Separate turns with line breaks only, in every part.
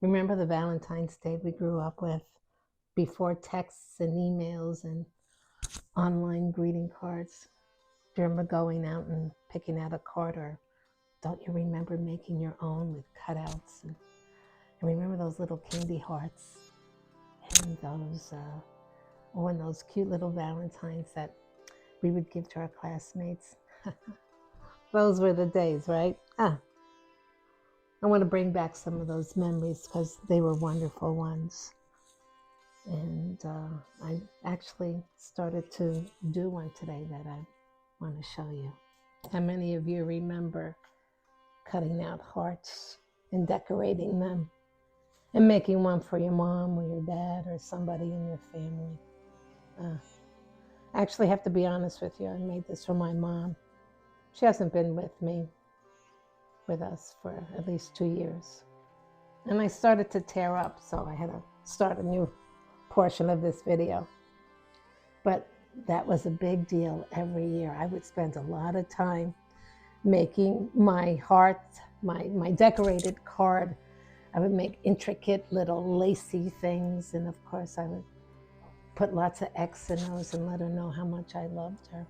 Remember the Valentine's Day we grew up with before texts and emails and online greeting cards? Do you remember going out and picking out a card, or don't you remember making your own with cutouts? And remember those little candy hearts and those cute little Valentines that we would give to our classmates? Those were the days, right? I want to bring back some of those memories because they were wonderful ones. And I actually started to do one today that I want to show you. How many of you remember cutting out hearts and decorating them and making one for your mom or your dad or somebody in your family? I actually have to be honest with you. I made this for my mom. She hasn't been with us for at least 2 years. And I started to tear up, so I had to start a new portion of this video. But that was a big deal every year. I would spend a lot of time making my heart, my decorated card. I would make intricate little lacy things, and of course I would put lots of X and O's and let her know how much I loved her.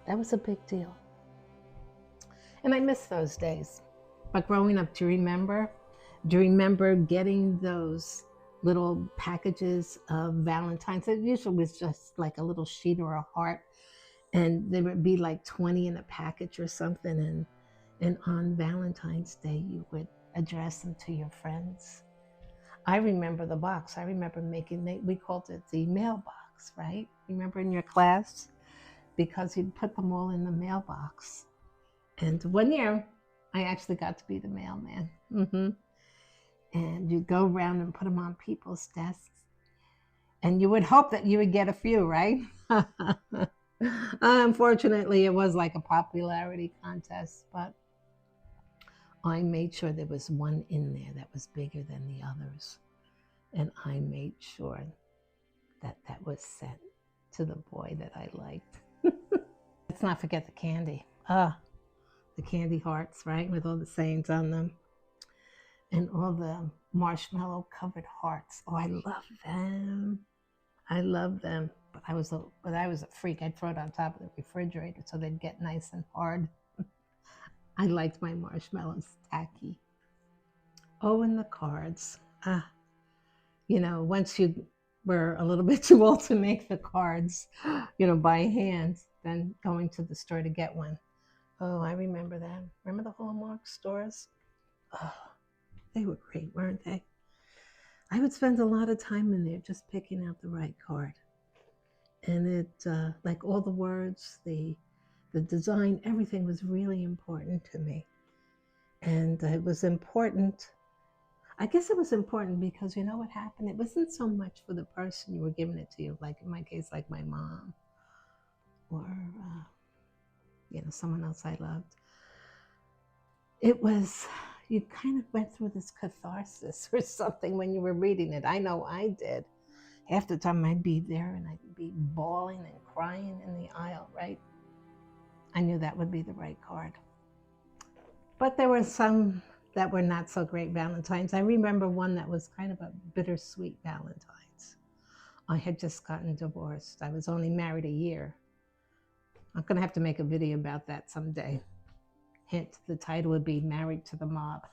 That was a big deal. And I miss those days. But growing up, do you remember getting those little packages of Valentines? It usually was just like a little sheet or a heart, and there would be like 20 in a package or something. And on Valentine's Day, you would address them to your friends. I remember the box. I remember we called it the mailbox, right? Remember in your class? Because you'd put them all in the mailbox. And one year, I actually got to be the mailman. And you'd go around and put them on people's desks. And you would hope that you would get a few, right? Unfortunately, it was like a popularity contest, but I made sure there was one in there that was bigger than the others. And I made sure that that was sent to the boy that I liked. Let's not forget the candy. The candy hearts, right? With all the sayings on them. And all the marshmallow covered hearts. Oh, I love them. I love them. But I was a freak. I'd throw it on top of the refrigerator so they'd get nice and hard. I liked my marshmallows tacky. Oh, and the cards. Once you were a little bit too old to make the cards, by hand, then going to the store to get one. Oh, I remember that. Remember the Hallmark stores? Oh, they were great, weren't they? I would spend a lot of time in there just picking out the right card. And it, like all the words, the design, everything was really important to me. And it was important. I guess it was important because you know what happened? It wasn't so much for the person you were giving it to, like in my case, like my mom or, someone else I loved. It was, you kind of went through this catharsis or something when you were reading it. I know I did. Half the time I'd be there and I'd be bawling and crying in the aisle, right? I knew that would be the right card. But there were some that were not so great Valentines. I remember one that was kind of a bittersweet Valentines. I had just gotten divorced. I was only married a year. I'm going to have to make a video about that someday. Hint, the title would be Married to the Mob.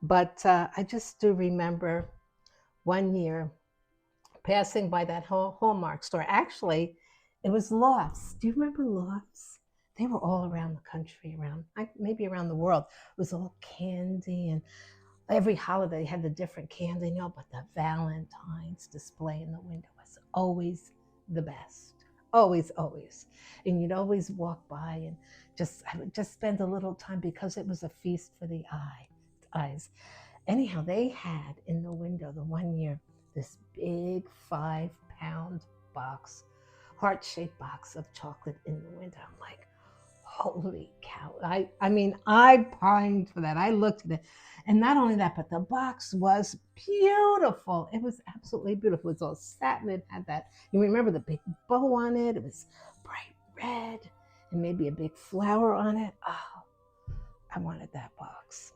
But I just do remember one year passing by that Hallmark store. Actually, it was Lofts. Do you remember Lofts? They were all around the country, maybe around the world. It was all candy, and every holiday had the different candy, but the Valentine's display in the window was always the best. Always, always. And you'd always walk by and I would just spend a little time because it was a feast for the eyes. Anyhow, they had in the window the one year this big 5-pound box, heart-shaped box of chocolate in the window. I'm like, holy cow. I mean, I pined for that. I looked at it. And not only that, but the box was beautiful. It was absolutely beautiful. It was all satin. It had that, you remember the big bow on it. It was bright red and maybe a big flower on it. Oh, I wanted that box.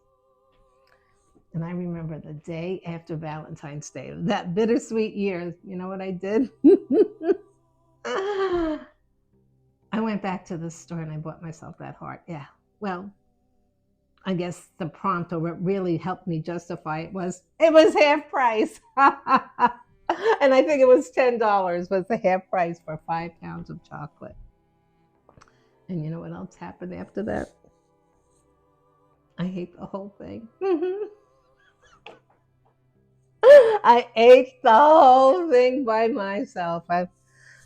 And I remember the day after Valentine's Day, that bittersweet year, you know what I did? I went back to the store and I bought myself that heart. Yeah. Well, I guess the prompt, or what really helped me justify it was half price. And I think it was $10 was the half price for 5 pounds of chocolate. And you know what else happened after that? I ate the whole thing. I ate the whole thing by myself.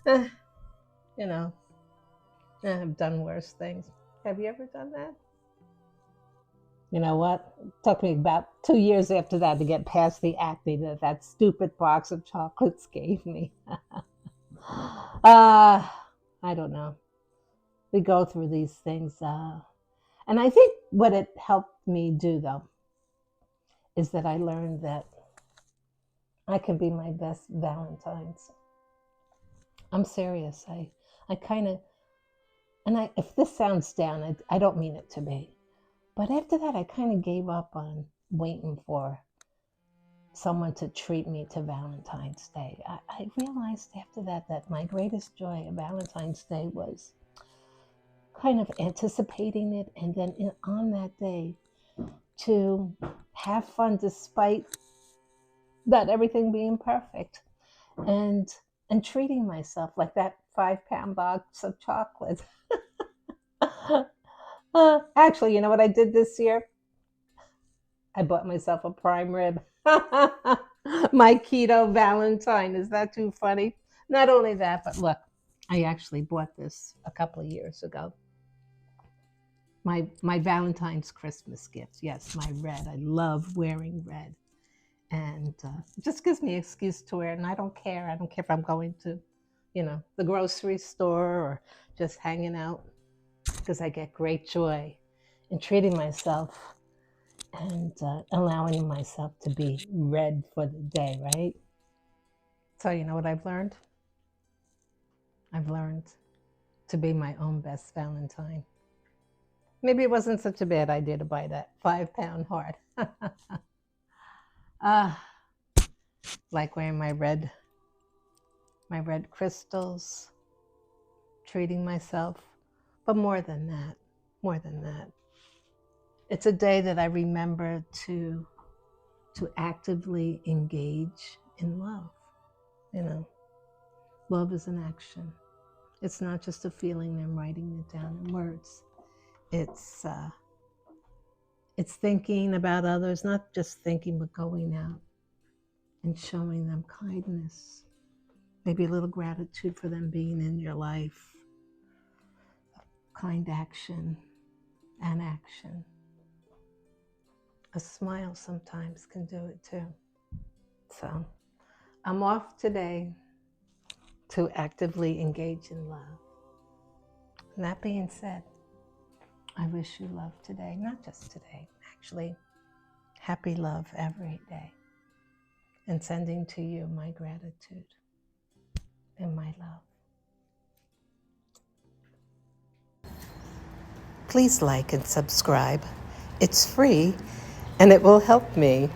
You know, I've done worse things. Have you ever done that? You know what? It took me about 2 years after that to get past the acne that that stupid box of chocolates gave me. I don't know. We go through these things. And I think what it helped me do, though, is that I learned that I can be my best Valentines. I'm serious. I kind of, if this sounds down, I don't mean it to be. But after that, I kind of gave up on waiting for someone to treat me to Valentine's Day. I realized after that my greatest joy of Valentine's Day was kind of anticipating it, and then on that day to have fun despite not everything being perfect, and treating myself like that 5 pound box of chocolate. Actually, you know what I did this year? I bought myself a prime rib. My keto Valentine. Is that too funny? Not only that, but look, I actually bought this a couple of years ago. My Valentine's Christmas gift. Yes, my red. I love wearing red. And it just gives me an excuse to wear it. And I don't care. I don't care if I'm going to, the grocery store or just hanging out, because I get great joy in treating myself and allowing myself to be red for the day, right? So you know what I've learned? I've learned to be my own best Valentine. Maybe it wasn't such a bad idea to buy that 5 pound heart. Like wearing my red crystals, treating myself. But more than that, it's a day that I remember to actively engage in love. Love is an action. It's not just a feeling and writing it down in words. It's thinking about others, not just thinking, but going out and showing them kindness, maybe a little gratitude for them being in your life. Kind action and action. A smile sometimes can do it too. So I'm off today to actively engage in love. And that being said, I wish you love today, not just today, actually, happy love every day. And sending to you my gratitude and my love. Please like and subscribe. It's free and it will help me